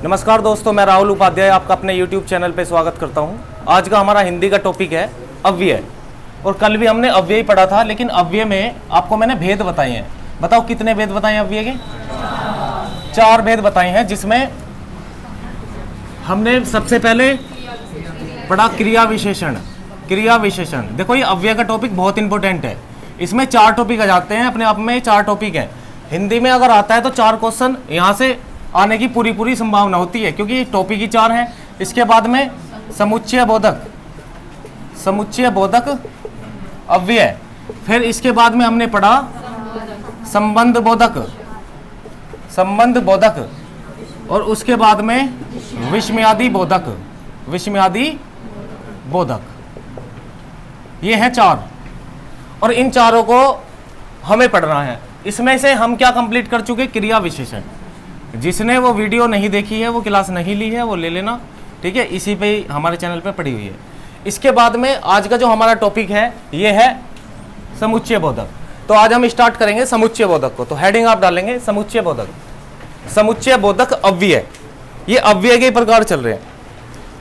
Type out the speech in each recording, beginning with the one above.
नमस्कार दोस्तों, मैं राहुल उपाध्याय आपका अपने YouTube चैनल पे स्वागत करता हूं। आज का हमारा हिंदी का टॉपिक है अव्यय। और कल भी हमने अव्यय पढ़ा था, लेकिन अव्यय में आपको मैंने भेद बताए हैं। बताओ कितने भेद बताए हैं अव्यय के? 4 भेद बताए हैं, जिसमें हमने सबसे पहले पढ़ा क्रिया विशेषण। क्रिया विशेषण, देखो ये अव्यय का टॉपिक बहुत इंपॉर्टेंट है। इसमें 4 टॉपिक आ जाते हैं, अपने आप में 4 टॉपिक हैं। हिंदी में अगर आता है तो 4 क्वेश्चन यहाँ से आने की पूरी संभावना होती है, क्योंकि टॉपिक ही 4 हैं। इसके बाद में समुच्चय बोधक, समुच्चय बोधक अव्यय। फिर इसके बाद में हमने पढ़ा संबंध बोधक, संबंध बोधक। और उसके बाद में विस्मयादि बोधक, विस्मयादि बोधक। ये हैं 4, और इन चारों को हमें पढ़ना है। इसमें से हम क्या कंप्लीट कर चुके? क्रिया विशेषण। जिसने वो वीडियो नहीं देखी है, वो क्लास नहीं ली है, वो ले लेना, ठीक है। इसी पे हमारे चैनल पे पड़ी हुई है। इसके बाद में आज का जो हमारा टॉपिक है ये है समुच्चय बोधक। तो आज हम स्टार्ट करेंगे समुच्चय बोधक को। तो हेडिंग आप डालेंगे समुच्चय बोधक, समुच्चय बोधक अव्यय। ये अव्यय के प्रकार चल रहे हैं,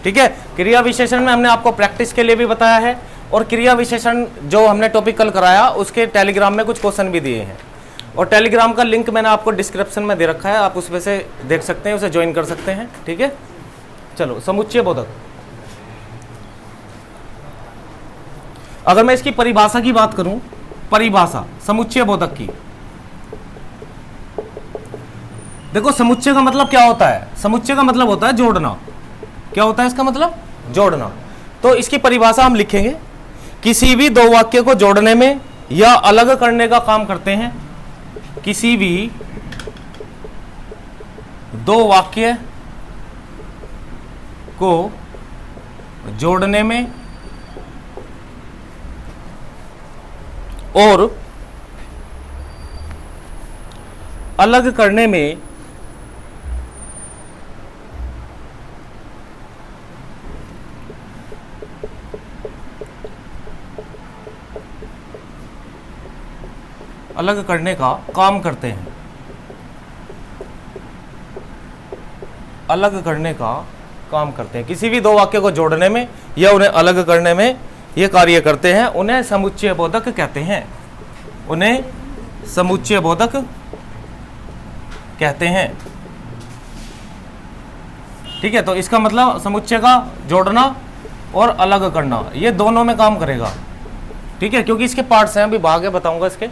ठीक है। क्रिया विशेषण में हमने आपको प्रैक्टिस के लिए भी बताया है, और क्रिया विशेषण जो हमने टॉपिक कल कराया उसके टेलीग्राम में कुछ क्वेश्चन भी दिए हैं, और टेलीग्राम का लिंक मैंने आपको डिस्क्रिप्शन में दे रखा है, आप उसमें से देख सकते हैं, उसे ज्वाइन कर सकते हैं, ठीक है। चलो, समुच्चय बोधक। अगर मैं इसकी परिभाषा की बात करूं, परिभाषा समुच्चय बोधक की, देखो समुच्चय का मतलब क्या होता है? समुच्चय का मतलब होता है जोड़ना। क्या होता है इसका मतलब? जोड़ना। तो इसकी परिभाषा हम लिखेंगे, किसी भी 2 वाक्य को जोड़ने में या अलग करने का काम करते हैं। किसी भी 2 वाक्य को जोड़ने में और अलग करने में अलग करने का काम करते हैं। अलग करने का काम करते हैं। किसी भी 2 वाक्य को जोड़ने में या उन्हें अलग करने में ये कार्य करते हैं, उन्हें समुच्चय बोधक कहते हैं। उन्हें समुच्चय बोधक कहते हैं, ठीक है। तो इसका मतलब समुच्चय का जोड़ना और अलग करना, ये दोनों में काम करेगा, ठीक है। क्योंकि इसके पार्ट्स हैं, अभी भाग है, बताऊंगा इसके।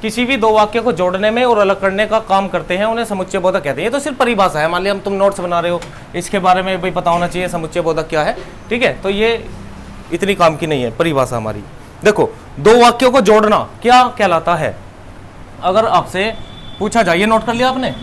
किसी भी 2 वाक्य को जोड़ने में और अलग करने का काम करते हैं, उन्हें समुच्चय बोधक कहते हैं। ये तो सिर्फ परिभाषा है। मान लिया हम तुम नोट्स बना रहे हो, इसके बारे में भी पता होना चाहिए समुच्चय बोधक क्या है, ठीक है। तो ये इतनी काम की नहीं है परिभाषा हमारी। देखो, 2 वाक्यों को जोड़ना क्या कहलाता है? अगर आपसे पूछा जाए, ये नोट कर लिया आपने?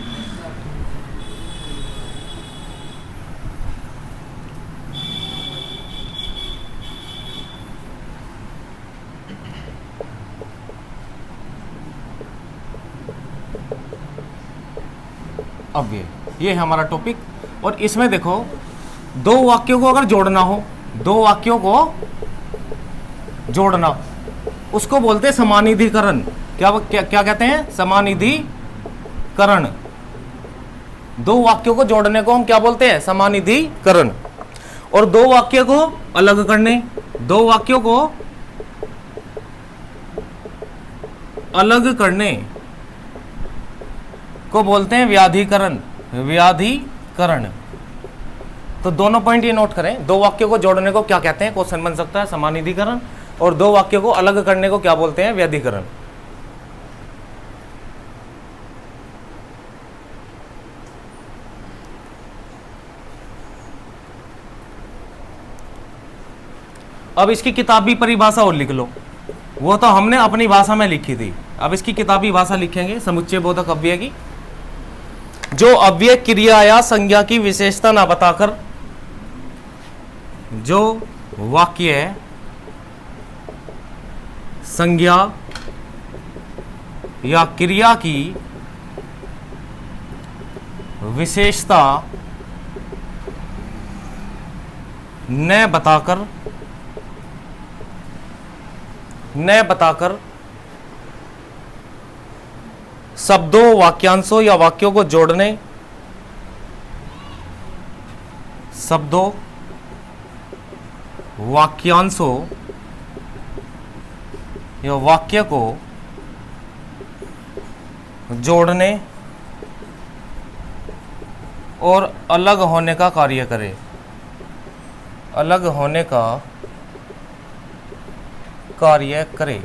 अव्यय, ये है हमारा टॉपिक। और इसमें देखो, 2 वाक्यों को अगर जोड़ना हो, 2 वाक्यों को जोड़ना, उसको बोलते हैं समानिधिकरण। क्या कहते हैं? समानिधिकरण। 2 वाक्यों को जोड़ने को हम क्या बोलते हैं? समानिधिकरण। और 2 वाक्य को अलग करने, 2 वाक्यों को अलग करने को बोलते हैं व्याधिकरण। व्याधिकरण। तो दोनों पॉइंट ये नोट करें, 2 वाक्यों को जोड़ने को क्या कहते हैं? क्वेश्चन बन सकता है समानिधिकरण। और 2 वाक्यों को अलग करने को क्या बोलते हैं? व्याधिकरण। अब इसकी किताबी परिभाषा और लिख लो, वो तो हमने अपनी भाषा में लिखी थी। अब इसकी किताबी भाषा लिखेंगे समुच्चय बोधक अव्यय की। जो अव्यय क्रिया या संज्ञा की विशेषता ना बताकर, जो वाक्य संज्ञा या क्रिया की विशेषता न बताकर शब्दों, वाक्यांशों या वाक्यों को जोड़ने शब्दों, वाक्यांशों या वाक्य को जोड़ने और अलग होने का कार्य करे। अलग होने का कार्य करे।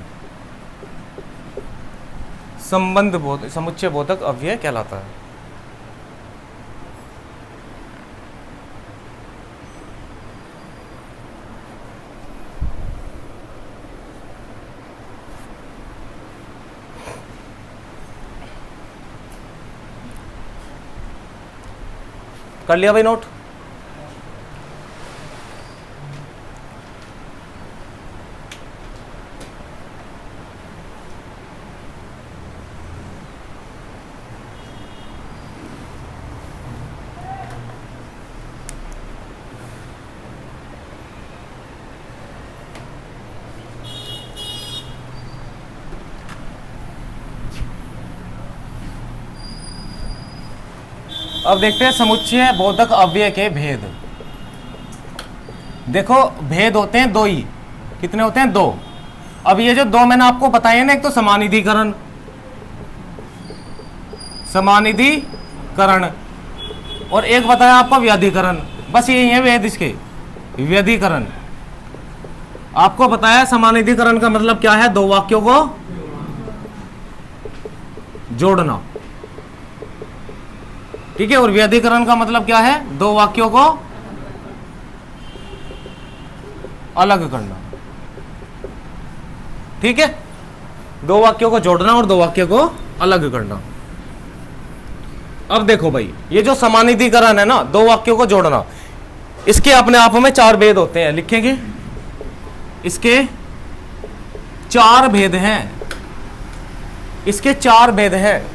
संबंध बोध समुच्चय बोधक अव्यय कहलाता है। कर लिया भाई नोट? अब देखते हैं समुच्चय बोधक अव्यय के भेद। देखो भेद होते हैं दो ही। कितने होते हैं? दो। अब ये जो दो मैंने आपको बताए ना, एक तो समानिधिकरण, समानिधिकरण, और एक बताया आपको व्यधिकरण। बस यही है भेद इसके, व्यधिकरण। आपको बताया समानिधिकरण का मतलब क्या है? दो वाक्यों को जोड़ना, ठीक है। और व्यधिकरण का मतलब क्या है? दो वाक्यों को अलग करना, ठीक है। दो वाक्यों को जोड़ना और दो वाक्यों को अलग करना। अब देखो भाई, ये जो समानिधिकरण है ना, दो वाक्यों को जोड़ना, इसके अपने आप में चार भेद होते हैं। लिखेंगे, इसके चार भेद हैं। इसके चार भेद हैं।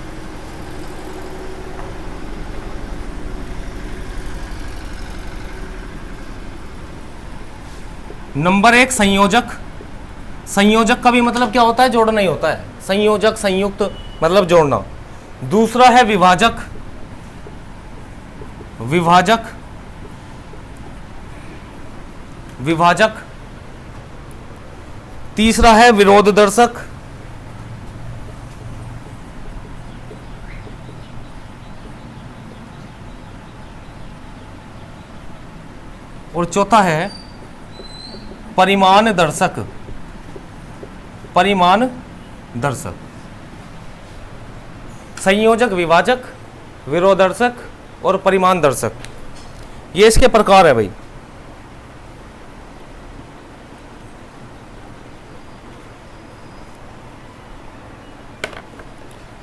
नंबर एक, संयोजक। संयोजक का भी मतलब क्या होता है? जोड़ना ही होता है। संयोजक, संयुक्त मतलब जोड़ना। दूसरा है विभाजक। विभाजक, विभाजक। तीसरा है विरोध दर्शक। और चौथा है परिमाण दर्शक। परिमाण दर्शक। संयोजक, विभाजक, विरोधदर्शक और परिमाण दर्शक, ये इसके प्रकार है भाई।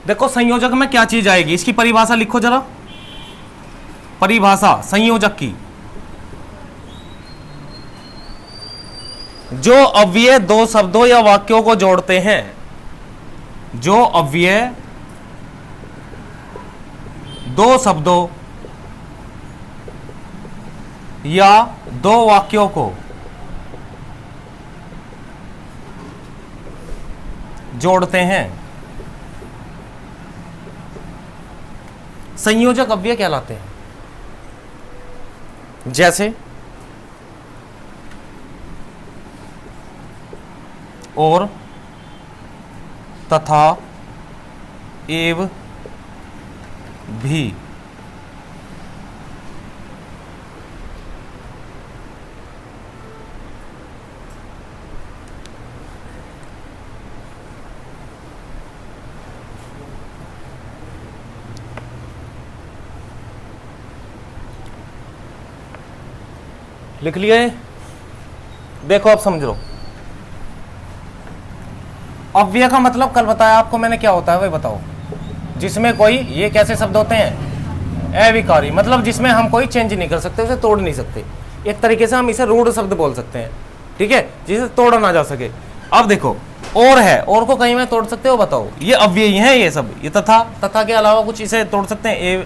देखो संयोजक में क्या चीज आएगी, इसकी परिभाषा लिखो जरा। परिभाषा संयोजक की, जो अव्यय दो शब्दों या वाक्यों को जोड़ते हैं। जो अव्यय दो शब्दों या दो वाक्यों को जोड़ते हैं, संयोजक अव्यय कहलाते हैं। जैसे और, तथा, एव, भी। लिख लिया है? देखो अब समझ लो। अव्यय का मतलब कल बताया आपको मैंने क्या होता है वही बताओ। जिसमें कोई, ये कैसे शब्द होते हैं? अविकारी, मतलब जिसमें हम कोई चेंज नहीं कर सकते, उसे तोड़ नहीं सकते। एक तरीके से हम इसे रूढ़ शब्द बोल सकते हैं, ठीक है, जिसे तोड़ा ना जा सके। अब देखो और है, और को कहीं में तोड़ सकते हो? बताओ। ये अव्यय ही है ये सब। ये तथा, तथा के अलावा कुछ इसे तोड़ सकते हैं? ए,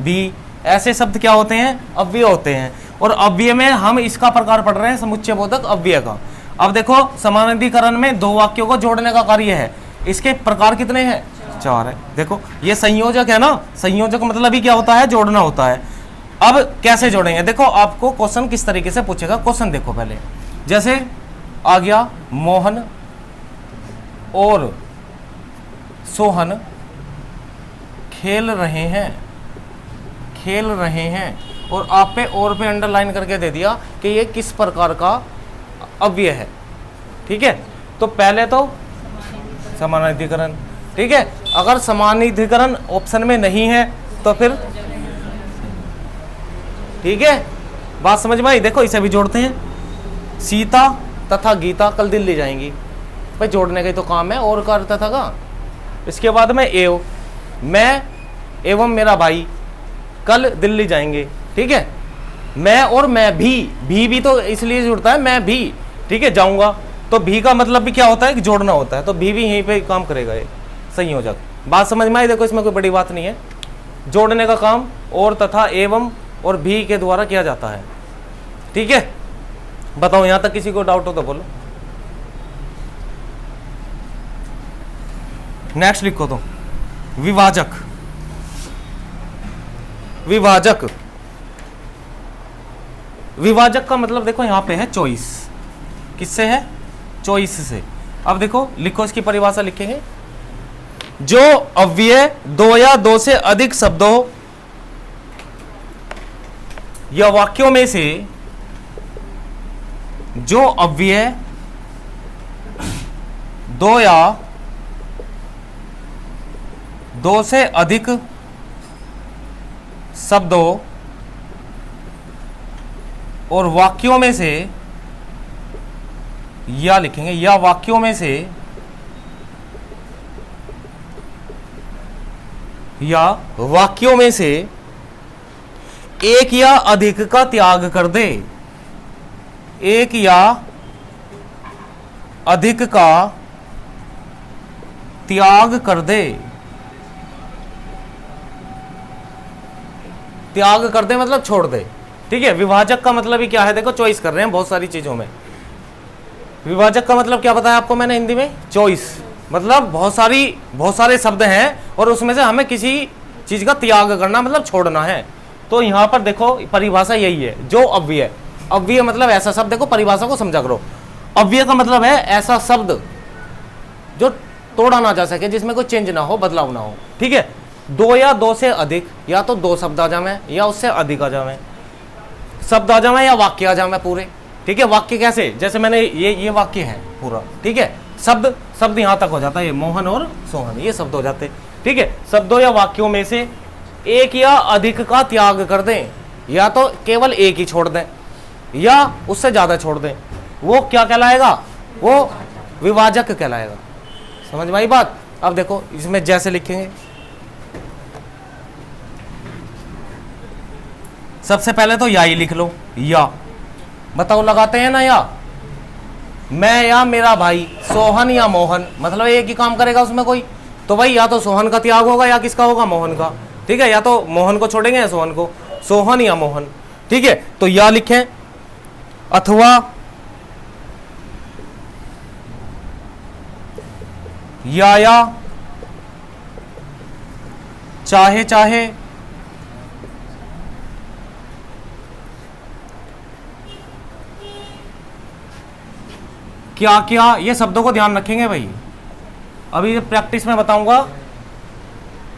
बी, ऐसे शब्द क्या होते हैं? अव्यय होते हैं। और अव्यय में हम इसका प्रकार पढ़ रहे हैं समुच्चय बोधक अव्यय का। अब देखो समानाधिकरण में दो वाक्यों को जोड़ने का कार्य है। इसके प्रकार कितने हैं? चार है। देखो ये संयोजक है ना, संयोजक मतलब ही क्या होता है? जोड़ना होता है। अब कैसे जोड़ेंगे, देखो आपको क्वेश्चन किस तरीके से पूछेगा। क्वेश्चन देखो पहले, जैसे आ गया मोहन और सोहन खेल रहे हैं, खेल रहे हैं, और आप पे और पे अंडरलाइन करके दे दिया कि ये किस प्रकार का अव्यय है। ठीक है, तो पहले तो समानाधिकरण। ठीक है, अगर समानाधिकरण ऑप्शन में नहीं है तो फिर, ठीक है, बात समझ में आई। देखो इसे भी जोड़ते हैं, सीता तथा गीता कल दिल्ली जाएंगी। भाई जोड़ने का ही तो काम है, और का था का। इसके बाद में एव, मैं एवं मेरा भाई कल दिल्ली जाएंगे। ठीक है, मैं और मैं भी तो इसलिए जुड़ता है, मैं भी, ठीक है, जाऊंगा। तो भी का मतलब भी क्या होता है कि जोड़ना होता है, तो भी यहीं पे काम करेगा, ये संयोजक। बात समझ में आई। देखो इसमें कोई बड़ी बात नहीं है, जोड़ने का काम और तथा एवं और भी के द्वारा किया जाता है। ठीक है, बताओ यहां तक किसी को डाउट हो तो बोलो। नेक्स्ट लिखो तो विभाजक। विभाजक, विभाजक का मतलब देखो यहां पे है चॉइस। किससे है? चॉइस से। अब देखो लिखो, इसकी परिभाषा लिखेंगे, जो अव्यय दो या दो से अधिक शब्दों या वाक्यों में से, जो अव्यय दो या दो से अधिक शब्दों और वाक्यों में से, या लिखेंगे, या वाक्यों में से, या वाक्यों में से एक या अधिक का त्याग कर दे, एक या अधिक का त्याग कर दे, त्याग कर दे मतलब छोड़ दे। ठीक है, विभाजक का मतलब ही क्या है, देखो चॉइस कर रहे हैं बहुत सारी चीजों में। विभाजक का मतलब क्या बताया आपको मैंने हिंदी में? चॉइस, मतलब बहुत सारे शब्द हैं और उसमें से हमें किसी चीज का त्याग करना मतलब छोड़ना है। तो यहां पर देखो परिभाषा यही है, जो अव्यय, अव्यय मतलब ऐसा शब्द, देखो परिभाषा को समझा करो। अव्यय का मतलब है ऐसा शब्द जो तोड़ा ना जा सके, जिसमें कोई चेंज ना हो, बदलाव ना हो। ठीक है, दो या दो से अधिक, या तो दो शब्द आ जाए या उससे अधिक आ जाए, शब्द आ जाए या वाक्य आ जाए पूरे। ठीक है, वाक्य कैसे, जैसे मैंने ये वाक्य है पूरा। ठीक है, शब्द यहां तक हो जाता है, ये मोहन और सोहन ये शब्द हो जाते। ठीक है, शब्दों या वाक्यों में से एक या अधिक का त्याग कर दें, या तो केवल एक ही छोड़ दें या उससे ज्यादा छोड़ दें, वो क्या कहलाएगा? वो विभाजक कहलाएगा। समझ में आई बात? अब देखो इसमें जैसे लिखेंगे, सबसे पहले तो या ही लिख लो। या बताओ लगाते हैं ना, या मैं या मेरा भाई, सोहन या मोहन, मतलब एक ही काम करेगा उसमें कोई, तो भाई या तो सोहन का त्याग होगा या किसका होगा? मोहन का। ठीक है, या तो मोहन को छोड़ेंगे या सोहन को, सोहन या मोहन। ठीक है, तो या लिखें, अथवा या चाहे चाहे, क्या क्या, ये शब्दों को ध्यान रखेंगे भाई। अभी प्रैक्टिस में बताऊंगा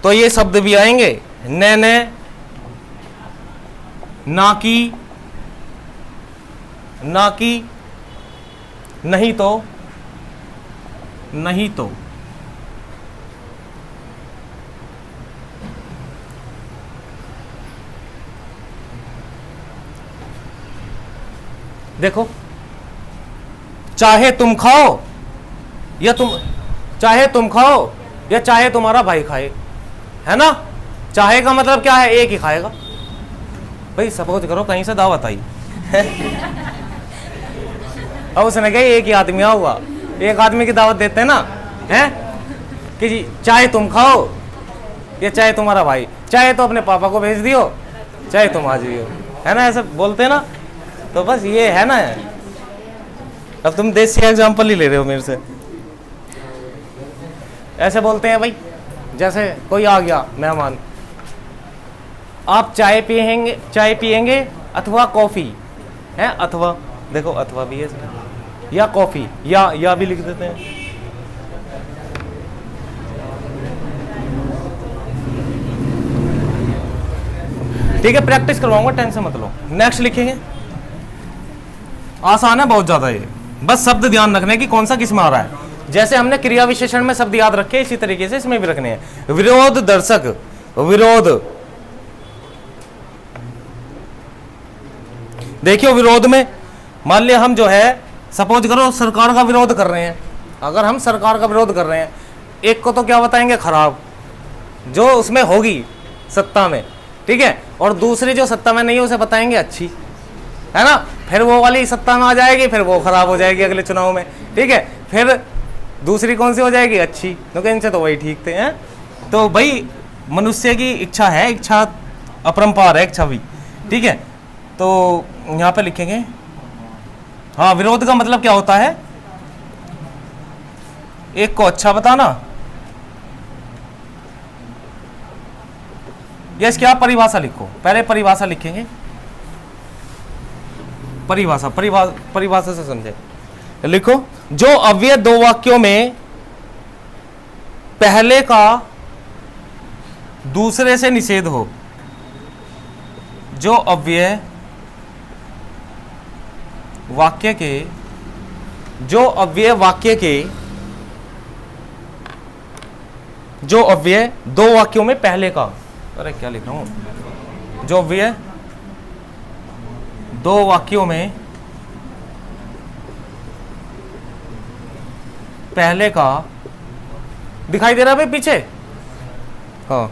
तो ये शब्द भी आएंगे, ने, ना की, नहीं तो, नहीं तो। देखो, चाहे तुम खाओ या चाहे तुम खाओ या चाहे तुम्हारा भाई खाए, है ना? चाहे का मतलब क्या है? एक ही खाएगा। भाई सपोज करो कहीं से दावत आई अब उसने कहा एक ही आदमी होगा, एक आदमी की दावत देते हैं ना, है कि जी चाहे तुम खाओ या चाहे तुम्हारा भाई, चाहे तो अपने पापा को भेज दियो, चाहे तुम आ जाइयो, है ना? ऐसे बोलते हैं ना। तो बस ये है ना। अब तुम देसी एग्जाम्पल ही ले रहे हो मेरे से। ऐसे बोलते हैं भाई, जैसे कोई आ गया मेहमान, आप चाय पियेंगे अथवा कॉफी है, अथवा देखो अथवा भी है इसमें, या कॉफी या भी लिख देते हैं। ठीक है, प्रैक्टिस करवाऊंगा, टेंशन मत लो। नेक्स्ट लिखेंगे, आसान है बहुत ज्यादा ये, बस शब्द ध्यान रखने की कौन सा किस में आ रहा है। जैसे हमने क्रिया विशेषण में शब्द याद रखे, इसी तरीके से इसमें भी रखने हैं। विरोध दर्शक, विरोध, देखियो विरोध में मान लिया हम जो है सपोज करो सरकार का विरोध कर रहे हैं, अगर हम सरकार का विरोध कर रहे हैं, एक को तो क्या बताएंगे खराब, जो उसमें होगी सत्ता में, ठीक है, और दूसरी जो सत्ता में नहीं है उसे बताएंगे अच्छी, है ना, फिर वो वाली सत्ता में आ जाएगी, फिर वो खराब हो जाएगी अगले चुनाव में, ठीक है, फिर दूसरी कौन सी हो जाएगी अच्छी, क्योंकि इनसे तो वही ठीक थे हैं। तो भाई मनुष्य की इच्छा है, इच्छा अपरंपार है इच्छा भी, ठीक है। तो यहाँ पे लिखेंगे, हाँ विरोध का मतलब क्या होता है, एक को अच्छा बताना, या इसकी आप परिभाषा लिखो, पहले परिभाषा लिखेंगे, परिभाषा से समझे, लिखो जो अव्यय दो वाक्यों में पहले का दूसरे से निषेध हो, जो अव्यय वाक्य के, जो अव्यय वाक्य के, जो अव्यय दो वाक्यों में पहले का, अरे क्या लिख रहा हूं, जो अव्यय दो वाक्यों में पहले का, दिखाई दे रहा है भाई पीछे, हाँ,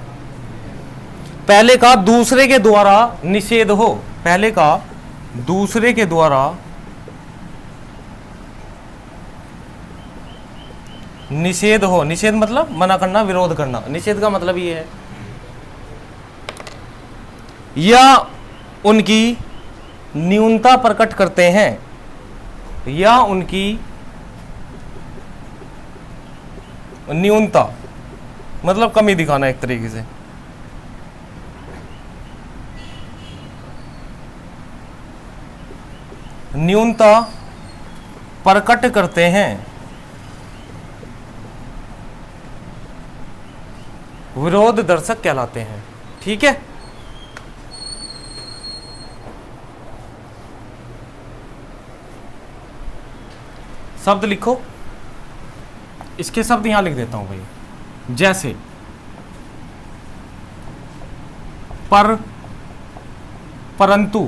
पहले का दूसरे के द्वारा निषेध हो, पहले का दूसरे के द्वारा निषेध हो, निषेध मतलब मना करना, विरोध करना, निषेध का मतलब ये है, या उनकी न्यूनता प्रकट करते हैं, या उनकी न्यूनता मतलब कमी दिखाना एक तरीके से, न्यूनता प्रकट करते हैं, विरोध दर्शक कहलाते हैं। ठीक है, शब्द लिखो, इसके शब्द यहां लिख देता हूं भाई, जैसे पर, परंतु,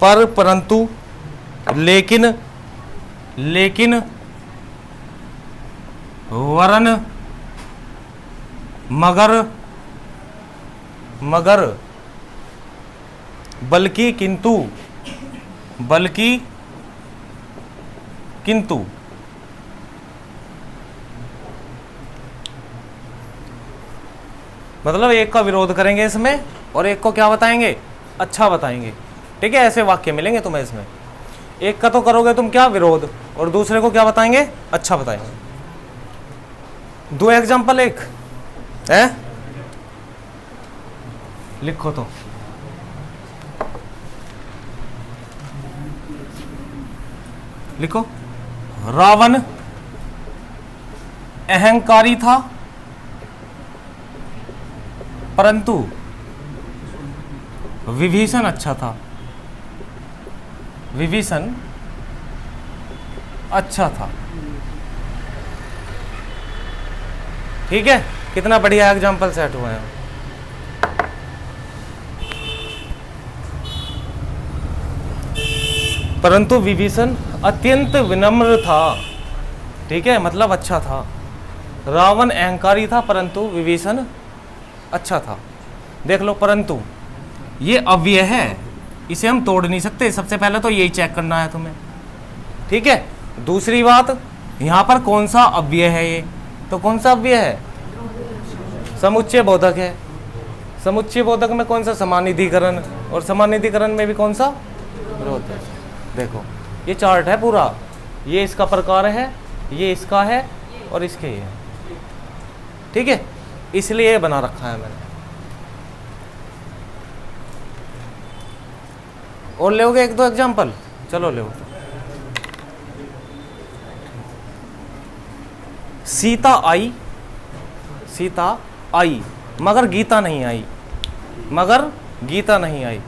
पर, परंतु, लेकिन, लेकिन, वरन, मगर, मगर, बल्कि, किंतु, बल्कि, किंतु। मतलब एक का विरोध करेंगे इसमें और एक को क्या बताएंगे, अच्छा बताएंगे। ठीक है, ऐसे वाक्य मिलेंगे तुम्हें इसमें, एक का तो करोगे तुम क्या, विरोध, और दूसरे को क्या बताएंगे, अच्छा बताएंगे। दो एग्जांपल एक है, लिखो तो, लिखो, रावण अहंकारी था परंतु विभीषण अच्छा था, विभीषण अच्छा था। ठीक है, कितना बढ़िया एग्जाम्पल सेट हुए हैं। परंतु विभीषण अत्यंत विनम्र था। ठीक है, मतलब अच्छा था। रावण अहंकारी था परंतु विभीषण अच्छा था। देख लो, परंतु ये अव्यय है, इसे हम तोड़ नहीं सकते। सबसे पहले तो यही चेक करना है तुम्हें। ठीक है, दूसरी बात, यहां पर कौन सा अव्यय है, ये तो कौन सा अव्यय है, समुच्चय बोधक है। समुच्चय बोधक में कौन सा, समानिधिकरण, और समानिधिकरण में भी कौन सा, विरोध है। देखो ये चार्ट है पूरा, ये इसका प्रकार है, ये इसका है और इसके ये। ठीक है, इसलिए ये बना रखा है मैंने। और लोगे एक दो एग्जाम्पल? चलो ले। सीता आई, सीता आई मगर गीता नहीं आई, मगर गीता नहीं आई।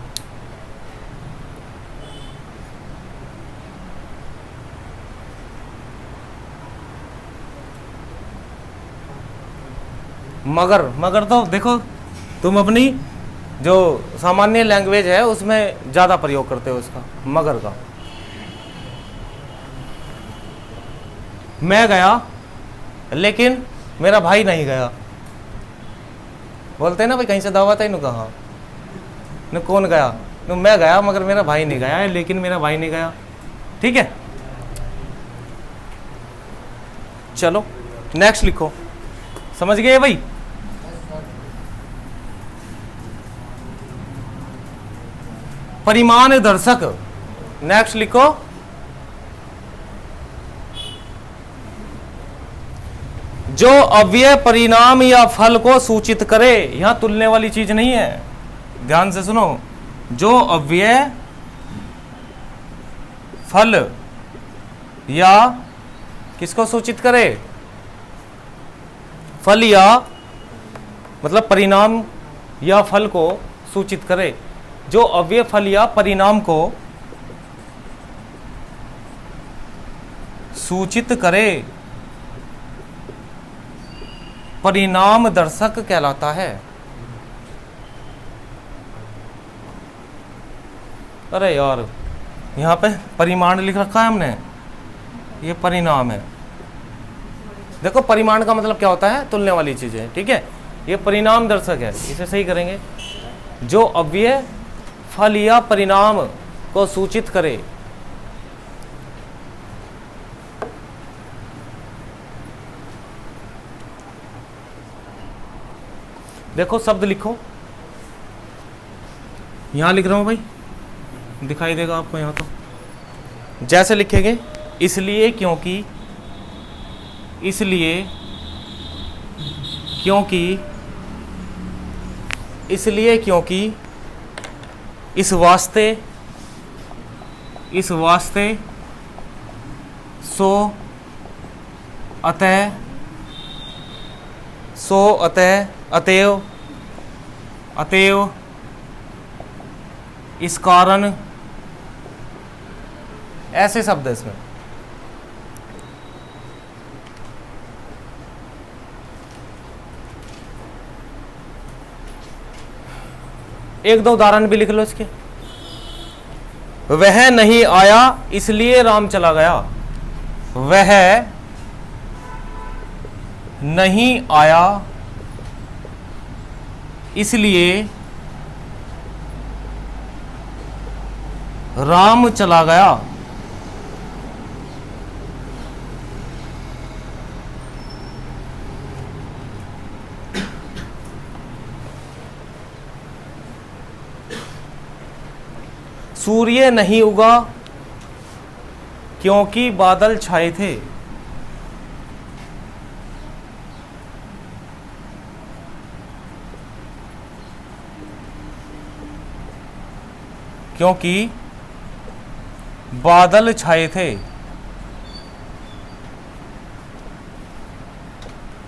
मगर, मगर तो देखो तुम अपनी जो सामान्य लैंग्वेज है उसमें ज्यादा प्रयोग करते हो इसका, मगर का। मैं गया लेकिन मेरा भाई नहीं गया। बोलते हैं ना भाई कहीं से दावत है, कहा न कौन गया, न मैं गया मगर मेरा भाई नहीं गया, लेकिन मेरा भाई नहीं गया। ठीक है, चलो नेक्स्ट लिखो। समझ गए भाई? परिमाण दर्शक, नेक्स्ट लिखो। जो अव्यय परिणाम या फल को सूचित करे, यहां तुलने वाली चीज नहीं है, ध्यान से सुनो। जो अव्यय फल या किसको सूचित करे? फल या मतलब परिणाम या फल को सूचित करे। जो अव्यय फल या परिणाम को सूचित करे परिणाम दर्शक कहलाता है। अरे यार यहां पे परिमाण लिख रखा है हमने, ये परिणाम है। देखो परिमाण का मतलब क्या होता है? तुलने वाली चीजें। ठीक है, ये परिणाम दर्शक है, इसे सही करेंगे। जो अव्यय फल या परिणाम को सूचित करे। देखो शब्द लिखो, यहां लिख रहा हूं भाई, दिखाई देगा आपको यहां। तो जैसे लिखेंगे इसलिए क्योंकि, इसलिए क्योंकि, इसलिए क्योंकि, इस वास्ते, इस वास्ते, सो अतः, सो अतः, अतएव, अतएव, इस कारण, ऐसे शब्द है इसमें। एक दो उदाहरण भी लिख लो इसके। वह नहीं आया इसलिए राम चला गया। वह नहीं आया इसलिए राम चला गया। सूर्य नहीं उगा क्योंकि बादल छाए थे। क्योंकि बादल छाए थे।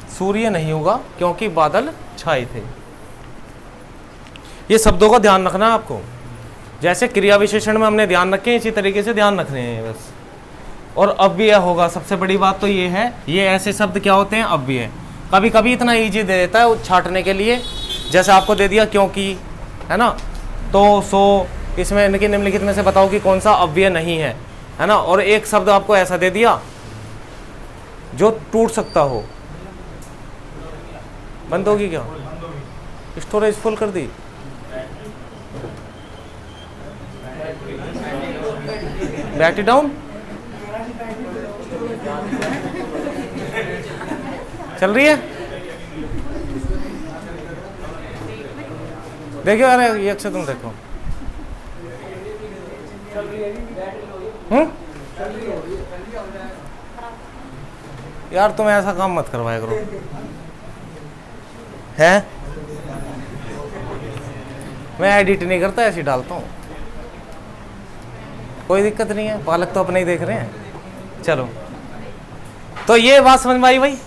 सूर्य नहीं उगा क्योंकि बादल छाए थे। ये शब्दों का ध्यान रखना है आपको। जैसे क्रिया विशेषण में हमने ध्यान रखे, इसी तरीके से ध्यान रखने हैं बस। और अव्यय होगा, सबसे बड़ी बात तो ये है, ये ऐसे शब्द क्या होते हैं? अव्यय। कभी कभी इतना इजी दे देता है छांटने के लिए, जैसे आपको दे दिया क्योंकि, है ना, तो, सो, इसमें इनके निम्नलिखित में से बताओ कि कौन सा अव्यय नहीं है, है ना। और एक शब्द आपको ऐसा दे दिया जो टूट सकता हो। बंद होगी क्या? स्टोरेज फुल कर दी? बैटरी डाउन चल रही है? देखियो अरे ये अक्षर तुम देखो। यार तुम ऐसा काम मत करवाया करो, है? मैं एडिट नहीं करता, ऐसे डालता हूँ। कोई दिक्कत नहीं है, पालक तो अपने ही देख रहे हैं। चलो, तो ये बात समझ में आई भाई।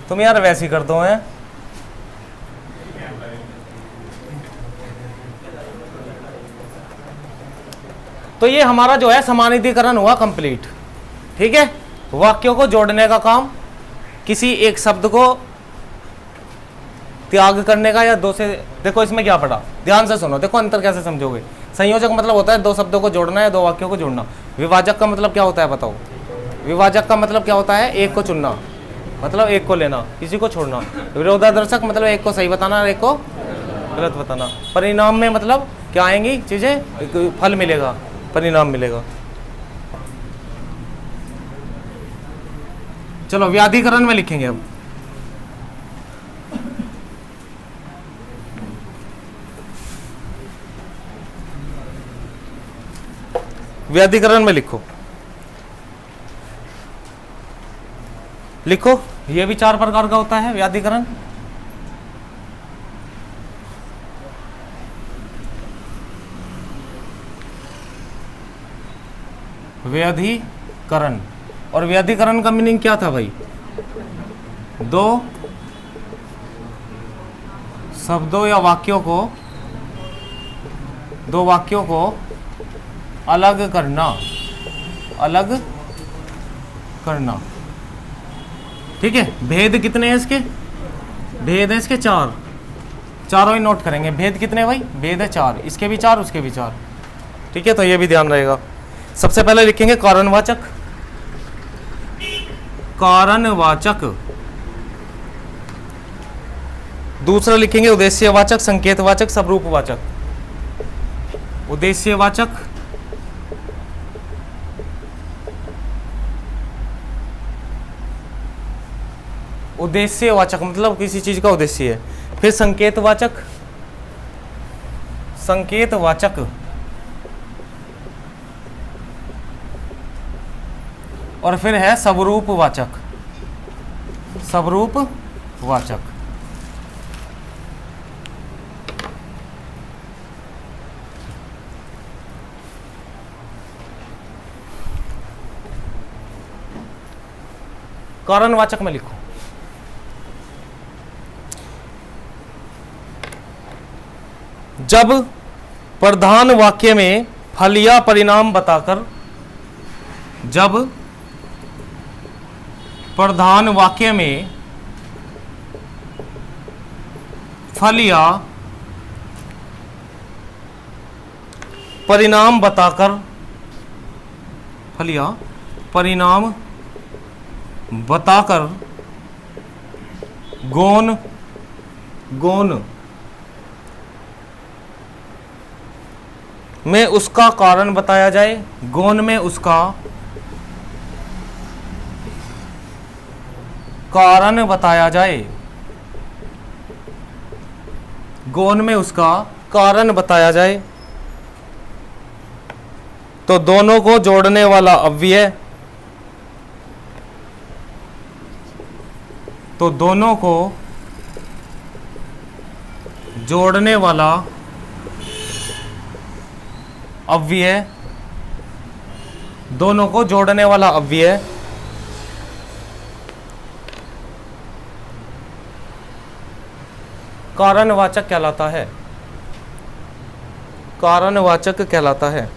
तुम यार वैसे ही कर दो हैं। तो ये हमारा जो है समानाधिकरण हुआ कंप्लीट। ठीक है, वाक्यों को जोड़ने का काम, किसी एक शब्द को त्याग करने का, या दो से, देखो इसमें क्या पड़ा, ध्यान से सुनो, देखो अंतर कैसे समझोगे। संयोजक मतलब होता है दो शब्दों को जोड़ना है, दो वाक्यों को जोड़ना। विभाजक का मतलब क्या होता है बताओ? विभाजक का मतलब क्या होता है? एक को चुनना, मतलब एक को लेना, किसी को छोड़ना। विरोधादर्शक मतलब एक को सही बताना और एक को गलत बताना। परिणाम में मतलब क्या आएंगी चीजें? फल मिलेगा, परिणाम मिलेगा। चलो व्याधिकरण में लिखेंगे अब। व्याधिकरण में लिखो, लिखो, ये भी 4 प्रकार का होता है व्याधिकरण। व्याधिकरण, और व्याधिकरण का मीनिंग क्या था भाई? दो शब्दों या वाक्यों को, दो वाक्यों को अलग करना, अलग करना। ठीक है, भेद कितने हैं इसके? भेद है इसके 4, चारों ही नोट करेंगे। भेद कितने भाई? भेद है 4, इसके भी 4, उसके भी 4। ठीक है, तो ये भी ध्यान रहेगा। सबसे पहले लिखेंगे कारणवाचक, कारणवाचक। दूसरा लिखेंगे उद्देश्यवाचक, संकेतवाचक, सबरूपवाचक। उद्देश्यवाचक, उद्देश्यवाचक मतलब किसी चीज का उद्देश्य है। फिर संकेतवाचक, संकेतवाचक, और फिर है सबरूपवाचक, सबरूपवाचक। कारणवाचक में लिखो, जब प्रधान वाक्य में फल या परिणाम बताकर, जब प्रधान वाक्य में फल या परिणाम बताकर, फल या परिणाम बताकर गौण, गौण में उसका कारण बताया जाए, गौण में उसका कारण बताया जाए, गौण में उसका कारण बताया जाए, तो दोनों को जोड़ने वाला अव्यय, तो दोनों को जोड़ने वाला अव्यय, दोनों को जोड़ने वाला अव्यय कारणवाचक कहलाता है, कारणवाचक कहलाता है।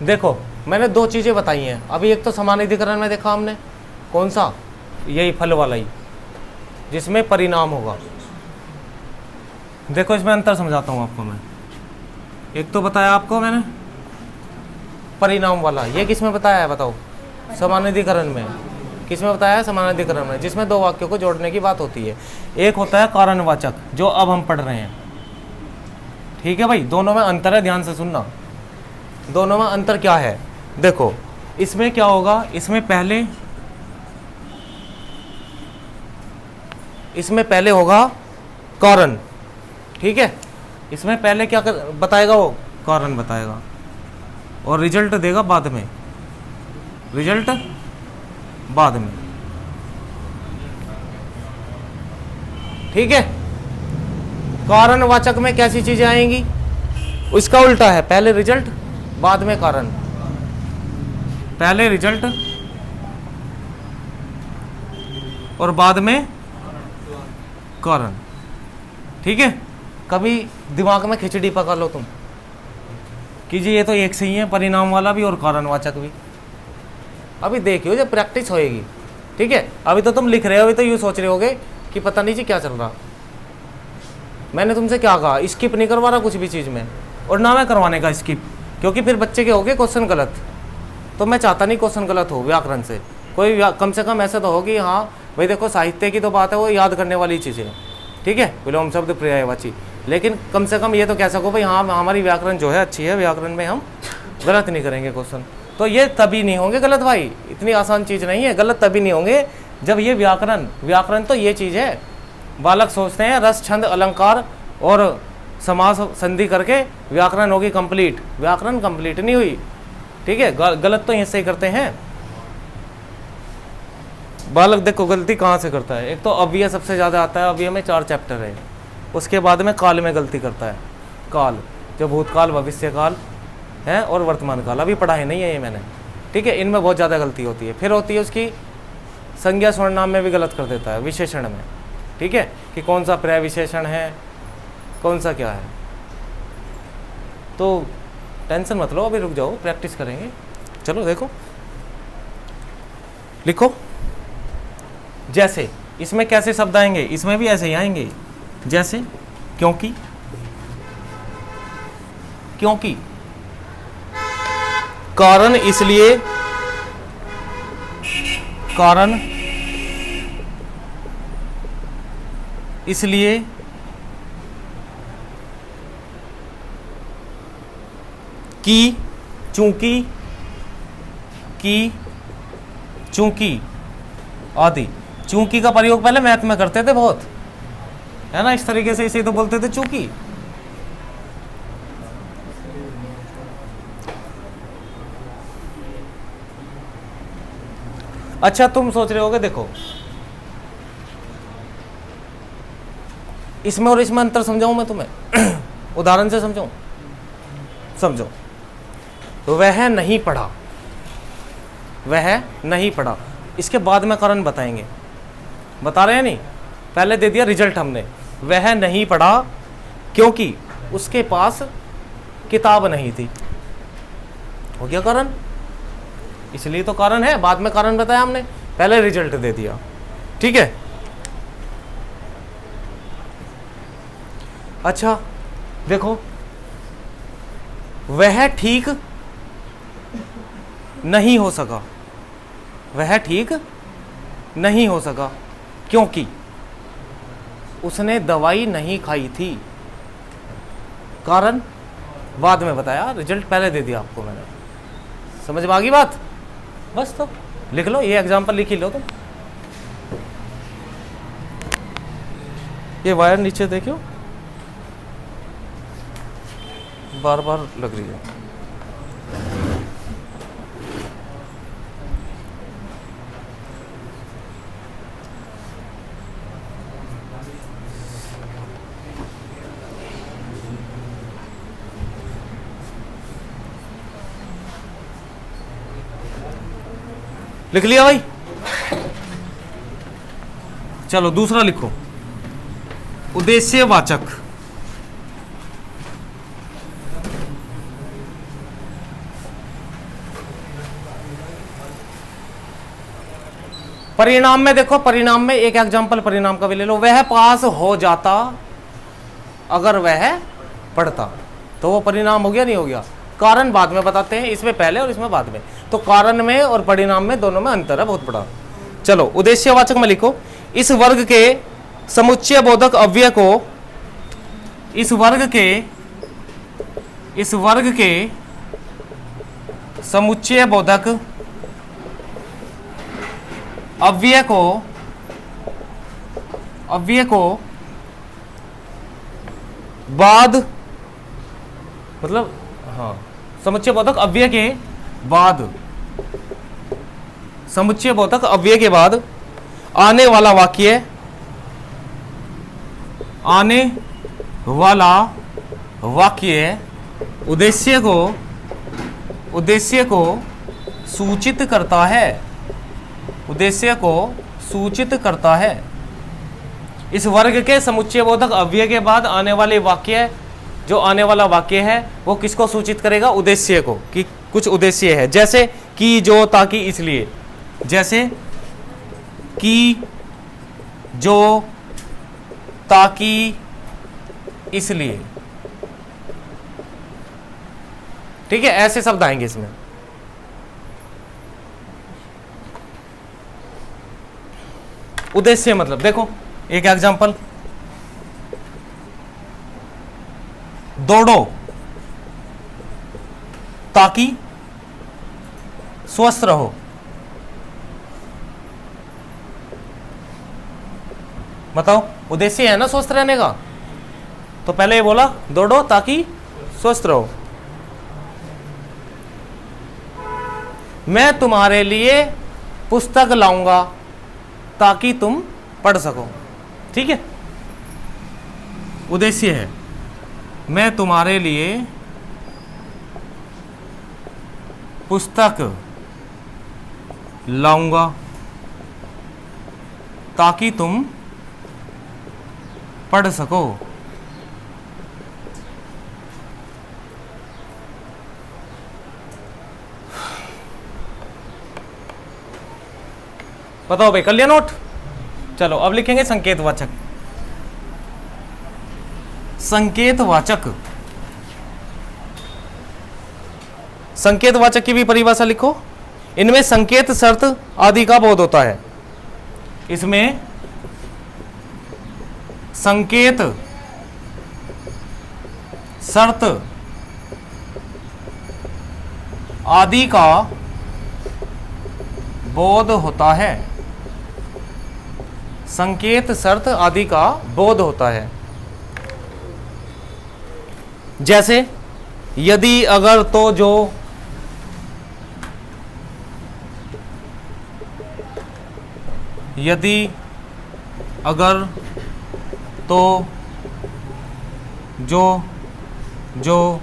देखो मैंने दो चीजें बताई हैं अभी। एक तो समानाधिकरण में देखा हमने, कौन सा? यही फल वाला ही, जिसमें परिणाम होगा। देखो इसमें अंतर समझाता हूं आपको मैं। एक तो बताया आपको मैंने परिणाम वाला, ये किसमें बताया है बताओ? समानाधिकरण में। किसमें बताया है? समानाधिकरण में, जिसमें दो वाक्यों को जोड़ने की बात होती है। एक होता है कारणवाचक, जो अब हम पढ़ रहे हैं। ठीक है भाई, दोनों में अंतर है, ध्यान से सुनना। दोनों में अंतर क्या है? देखो इसमें क्या होगा, इसमें पहले, इसमें पहले होगा कारण। ठीक है, इसमें पहले क्या बताएगा? वो कारण बताएगा। और रिजल्ट देगा बाद में, रिजल्ट बाद में। ठीक है, कारणवाचक में कैसी चीजें आएंगी? उसका उल्टा है, पहले रिजल्ट बाद में कारण, पहले रिजल्ट और बाद में कारण। ठीक है, कभी दिमाग में खिचड़ी पका लो तुम कि जी ये तो एक सही है, परिणाम वाला भी और कारणवाचक भी। अभी देखियो जब प्रैक्टिस होएगी। ठीक है, अभी तो तुम लिख रहे हो, अभी तो यूँ सोच रहे होगे कि पता नहीं जी क्या चल रहा। मैंने तुमसे क्या कहा, स्किप नहीं करवा रहा कुछ भी चीज़ में, और ना मैं करवाने का स्किप, क्योंकि फिर बच्चे के हो गए क्वेश्चन गलत। तो मैं चाहता नहीं क्वेश्चन गलत हो व्याकरण से, कोई कम से कम ऐसा तो हो कि हाँ भाई देखो साहित्य की तो बात है, वो याद करने वाली चीज़ है। ठीक है, विलोम शब्द पर्यायवाची, लेकिन कम से कम ये तो कह सको भाई हाँ हमारी व्याकरण जो है अच्छी है, व्याकरण में हम गलत नहीं करेंगे क्वेश्चन। तो ये तभी नहीं होंगे गलत भाई, इतनी आसान चीज़ नहीं है। गलत तभी नहीं होंगे जब ये व्याकरण तो ये चीज़ है। बालक सोचते हैं रस छंद अलंकार और समास संधि करके व्याकरण होगी कंप्लीट, व्याकरण कंप्लीट नहीं हुई। ठीक है, गलत तो ऐसे ही करते हैं बालक। देखो गलती कहाँ से करता है, एक तो अव्यय सबसे ज़्यादा आता है, अव्यय में 4 चैप्टर है। उसके बाद में काल में गलती करता है, काल जो भूतकाल भविष्यकाल है और वर्तमान काल, अभी पढ़ा है नहीं है ये मैंने। ठीक है, इनमें बहुत ज़्यादा गलती होती है। फिर होती है उसकी संज्ञा सर्वनाम में भी गलत कर देता है, विशेषण में। ठीक है, कि कौन सा पर्याय विशेषण है, कौन सा क्या है। तो टेंशन मत लो, अभी रुक जाओ, प्रैक्टिस करेंगे। चलो देखो, लिखो। जैसे इसमें कैसे शब्द आएंगे, इसमें भी ऐसे ही आएंगे। जैसे क्योंकि, क्योंकि कारण इसलिए, कारण इसलिए, कि, चूंकि, कि, चूंकि आदि। चूंकि का प्रयोग पहले मैथ में करते थे बहुत, है ना, इस तरीके से इसे तो बोलते थे चूंकि। अच्छा तुम सोच रहे होगे, देखो इसमें और इसमें अंतर समझाऊं मैं तुम्हें उदाहरण से समझाऊं, समझो। वह नहीं पढ़ा, वह नहीं पढ़ा, इसके बाद में कारण बताएंगे, बता रहे हैं नहीं, पहले दे दिया रिजल्ट हमने। वह नहीं पढ़ा क्योंकि उसके पास किताब नहीं थी, हो गया कारण, इसलिए तो कारण है। बाद में कारण बताया हमने, पहले रिजल्ट दे दिया। ठीक है, अच्छा देखो, वह ठीक नहीं हो सका, वह ठीक नहीं हो सका क्योंकि उसने दवाई नहीं खाई थी। कारण बाद में बताया, रिजल्ट पहले दे दिया आपको मैंने। समझ में आ गई बात? बस तो लिख लो, ये एग्जांपल लिख ही लो तुम। ये वायर नीचे देखियो, बार बार लग रही है। लिख लिया भाई? चलो दूसरा लिखो, उद्देश्यवाचक। परिणाम में देखो, परिणाम में एक एग्जांपल परिणाम का भी ले लो। वह पास हो जाता अगर वह पढ़ता, तो वो परिणाम हो गया नहीं हो गया? कारण बाद में बताते हैं, इसमें पहले और इसमें बाद में। तो कारण में और परिणाम में दोनों में अंतर है बहुत बड़ा। चलो उद्देश्यवाचक में लिखो, इस वर्ग के समुच्चय बोधक अव्यय को, इस वर्ग के समुच्चय बोधक अव्यय को बाद, मतलब हाँ समुच्चय बोधक अव्यय के बाद, समुच्चय बोधक अव्यय के बाद आने वाला वाक्य, आने वाला वाक्य उद्देश्य को सूचित करता है, उद्देश्य को सूचित करता है। इस वर्ग के समुच्चय बोधक अव्यय के बाद आने वाले वाक्य, जो आने वाला वाक्य है वो किसको सूचित करेगा? उद्देश्य को, कि कुछ उद्देश्य है। जैसे कि, जो, ताकि, इसलिए। जैसे कि, जो, ताकि, इसलिए। ठीक है, ऐसे शब्द आएंगे इसमें। उद्देश्य मतलब देखो एक एग्जांपल, दौड़ो ताकि स्वस्थ रहो। बताओ, उद्देश्य है ना स्वस्थ रहने का, तो पहले ये बोला दौड़ो ताकि स्वस्थ रहो। मैं तुम्हारे लिए पुस्तक लाऊंगा ताकि तुम पढ़ सको। ठीक है, उद्देश्य है मैं तुम्हारे लिए पुस्तक लाऊंगा ताकि तुम पढ़ सको। बताओ भाई, कर लिया नोट? चलो अब लिखेंगे संकेतवाचक। संकेतवाचक, संकेतवाचक की भी परिभाषा लिखो। इनमें संकेत, शर्त आदि का बोध होता है। इसमें संकेत, शर्त आदि का बोध होता है। संकेत, शर्त आदि का बोध होता है। जैसे यदि, अगर, तो, जो। यदि, अगर, तो, जो।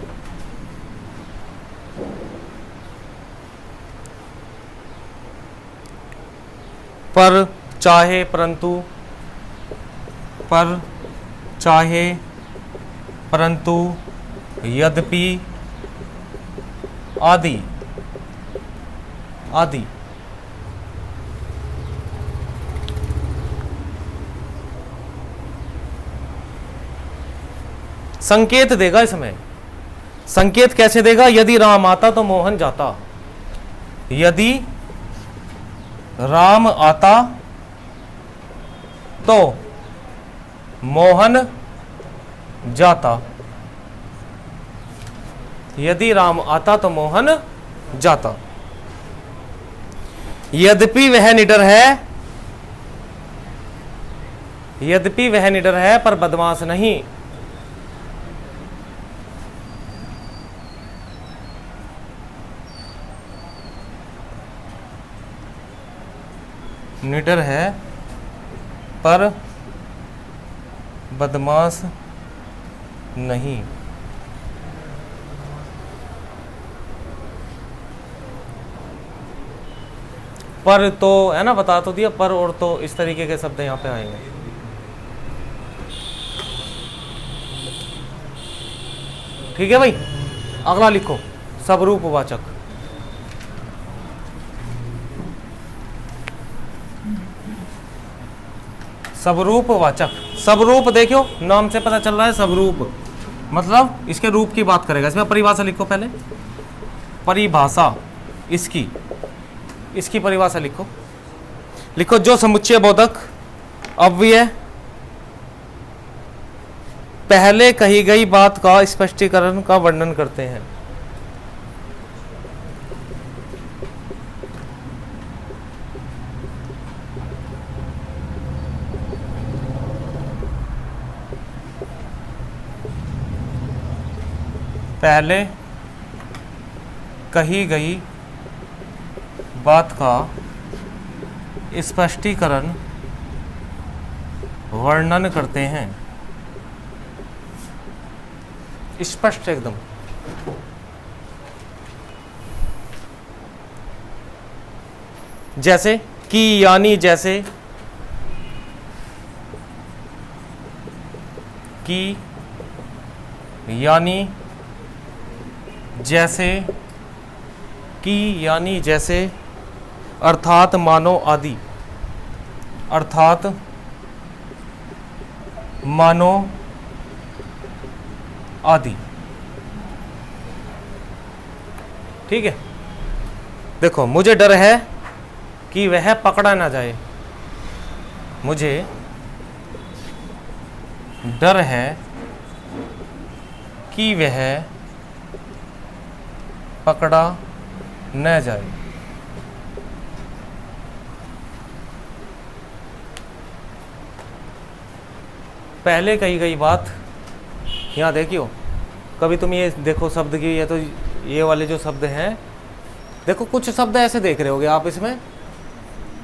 पर, चाहे, परंतु, पर, चाहे, परंतु, यद्यपि, आदि आदि। संकेत देगा इसमें। संकेत कैसे देगा? यदि राम आता तो मोहन जाता। यदि राम आता तो मोहन जाता। यदि राम आता तो मोहन जाता। यद्यपि वह निडर है, यद्यपि वह निडर है पर बदमाश नहीं। निडर है पर बदमाश नहीं। पर तो है ना, बता तो दिया, पर और तो, इस तरीके के शब्द यहां पे आएंगे। ठीक है भाई, अगला लिखो सबरूपवाचक। सबरूपवाचक, सबरूप देखो नाम से पता चल रहा है। सबरूप मतलब इसके रूप की बात करेगा। इसमें परिभाषा लिखो पहले, परिभाषा इसकी परिभाषा लिखो। लिखो जो समुच्चय बोधक अव्यय पहले कही गई बात का स्पष्टीकरण का वर्णन करते हैं। पहले कही गई बात का स्पष्टीकरण वर्णन करते हैं। स्पष्ट एकदम। जैसे कि, यानी जैसे, कि, यानी जैसे, कि, यानी जैसे, अर्थात मानो आदि, अर्थात मानो आदि। ठीक है, देखो, मुझे डर है कि वह पकड़ा ना जाए। मुझे डर है कि वह पकड़ा न जाए। पहले कही गई बात, यहाँ देखियो, कभी तुम ये देखो शब्द की, ये तो ये वाले जो शब्द हैं, देखो कुछ शब्द ऐसे देख रहे होगे आप इसमें,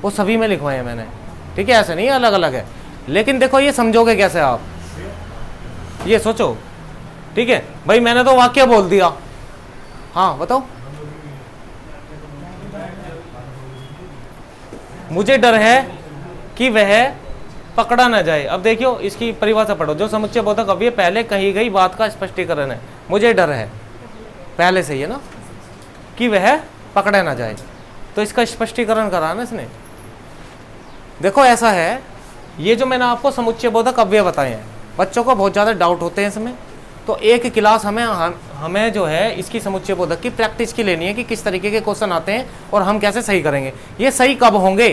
वो सभी में लिखवाए हैं मैंने। ठीक है, ऐसे नहीं अलग अलग है, लेकिन देखो ये समझोगे कैसे आप, ये सोचो। ठीक है भाई, मैंने तो वाक्य बोल दिया। हाँ बताओ। मुझे डर है कि वह पकड़ा ना जाए। अब देखियो इसकी परिभाषा पढ़ो। जो समुच्चय बोधक अव्यय पहले कही गई बात का स्पष्टीकरण है। मुझे डर है, पहले से ही है ना, कि वह पकड़ा ना जाए, तो इसका स्पष्टीकरण करा ना इसने। देखो ऐसा है, ये जो मैंने आपको समुच्चय बोधक अव्यय बताए हैं, बच्चों को बहुत ज़्यादा डाउट होते हैं इसमें, तो एक क्लास हमें जो है इसकी समुच्चय बोधक की प्रैक्टिस की लेनी है कि किस तरीके के क्वेश्चन आते हैं और हम कैसे सही करेंगे। ये सही कब होंगे,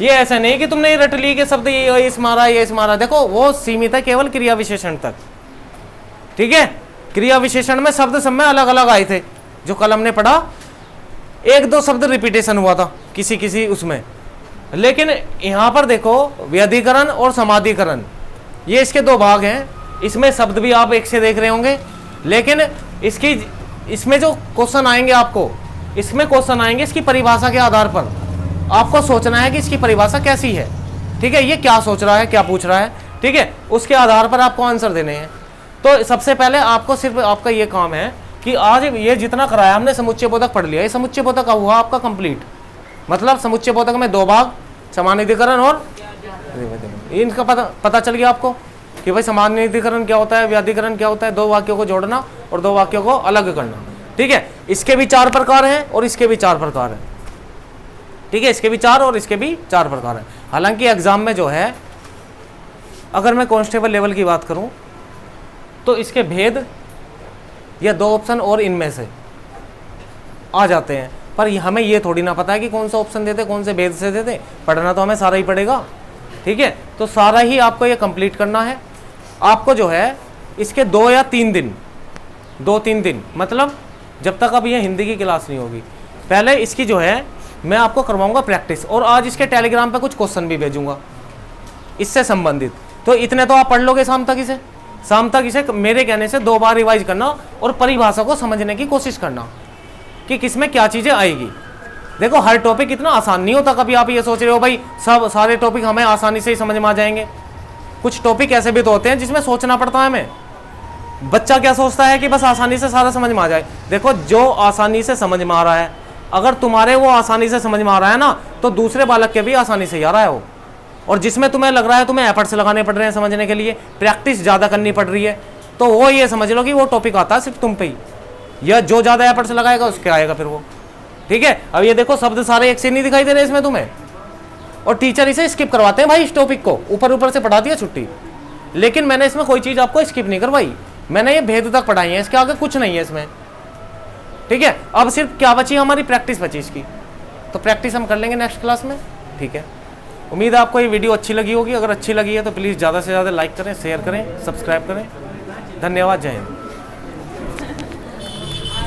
ये ऐसा नहीं कि तुमने रट ली के शब्द ये इस मारा। देखो वो सीमित है केवल क्रिया विशेषण तक। ठीक है, क्रिया विशेषण में शब्द सब में अलग अलग आए थे, जो कल हमने पढ़ा, एक दो शब्द रिपीटेशन हुआ था किसी किसी उसमें, लेकिन यहां पर देखो व्यधिकरण और समाधिकरण, ये इसके दो भाग हैं। इसमें शब्द भी आप एक से देख रहे होंगे, लेकिन इसमें जो क्वेश्चन आएंगे आपको, इसमें क्वेश्चन आएंगे इसकी परिभाषा के आधार पर। आपको सोचना है कि इसकी परिभाषा कैसी है। ठीक है, ये क्या सोच रहा है, क्या पूछ रहा है। ठीक है, उसके आधार पर आपको आंसर देने हैं। तो सबसे पहले आपको सिर्फ आपका ये काम है कि आज ये जितना कराया हमने समुच्चय बोधक पढ़ लिया, ये समुच्चय बोधक हुआ आपका कंप्लीट। मतलब समुच्चय बोधक में दो भाग, समानिधिकरण और इनका पता चल गया आपको कि भाई समानिधिकरण क्या होता है, व्याधिकरण क्या होता है, दो वाक्यों को जोड़ना और दो वाक्यों को अलग करना। ठीक है, इसके भी 4 प्रकार हैं और इसके भी 4 प्रकार हैं। ठीक है, इसके भी 4 और इसके भी 4 प्रकार हैं। हालांकि एग्जाम में जो है, अगर मैं कांस्टेबल लेवल की बात करूं तो इसके भेद या 2 ऑप्शन और इनमें से आ जाते हैं, पर हमें ये थोड़ी ना पता है कि कौन सा ऑप्शन देते, कौन से भेद से देते। पढ़ना तो हमें सारा ही पड़ेगा। ठीक है, तो सारा ही आपको ये कंप्लीट करना है। आपको जो है इसके 2 या 3 दिन, 2-3 दिन, मतलब जब तक अब ये हिंदी की क्लास नहीं होगी, पहले इसकी जो है मैं आपको करवाऊंगा प्रैक्टिस, और आज इसके टेलीग्राम पे कुछ क्वेश्चन भी भेजूंगा इससे संबंधित। तो इतने तो आप पढ़ लोगे शाम तक इसे। शाम तक इसे मेरे कहने से 2 बार रिवाइज करना और परिभाषा को समझने की कोशिश करना कि किसमें क्या चीज़ें आएगी। देखो हर टॉपिक इतना आसान नहीं होता। कभी आप ये सोच रहे हो भाई सब सारे टॉपिक हमें आसानी से ही समझ में आ जाएंगे। कुछ टॉपिक ऐसे भी तो होते हैं जिसमें सोचना पड़ता है हमें। बच्चा क्या सोचता है कि बस आसानी से सारा समझ में आ जाए। देखो जो आसानी से समझ में आ रहा है, अगर तुम्हारे वो आसानी से समझ में आ रहा है ना, तो दूसरे बालक के भी आसानी से ही आ रहा है वो। और जिसमें तुम्हें लग रहा है तुम्हें एफर्ट्स लगाने पड़ रहे हैं समझने के लिए, प्रैक्टिस ज़्यादा करनी पड़ रही है, तो वो ये समझ लो कि वो टॉपिक आता है सिर्फ तुम पे ही, या जो ज़्यादा एफर्ट्स लगाएगा उसके आएगा फिर वो। ठीक है, अब ये देखो शब्द सारे एक से नहीं दिखाई दे रहे इसमें तुम्हें, और टीचर इसे स्किप करवाते हैं भाई। इस टॉपिक को ऊपर ऊपर से पढ़ा दिया छुट्टी, लेकिन मैंने इसमें कोई चीज़ आपको स्किप नहीं करवाई। मैंने ये भेद तक पढ़ाई है, इसके आगे कुछ नहीं है इसमें। ठीक है, अब सिर्फ क्या बची, हमारी प्रैक्टिस बची इसकी, तो प्रैक्टिस हम कर लेंगे नेक्स्ट क्लास में। ठीक है, उम्मीद है आपको ये वीडियो अच्छी लगी होगी। अगर अच्छी लगी है तो प्लीज़ ज़्यादा से ज़्यादा लाइक करें, शेयर करें, सब्सक्राइब करें। धन्यवाद, जय हिंद।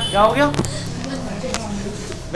क्या हो गया?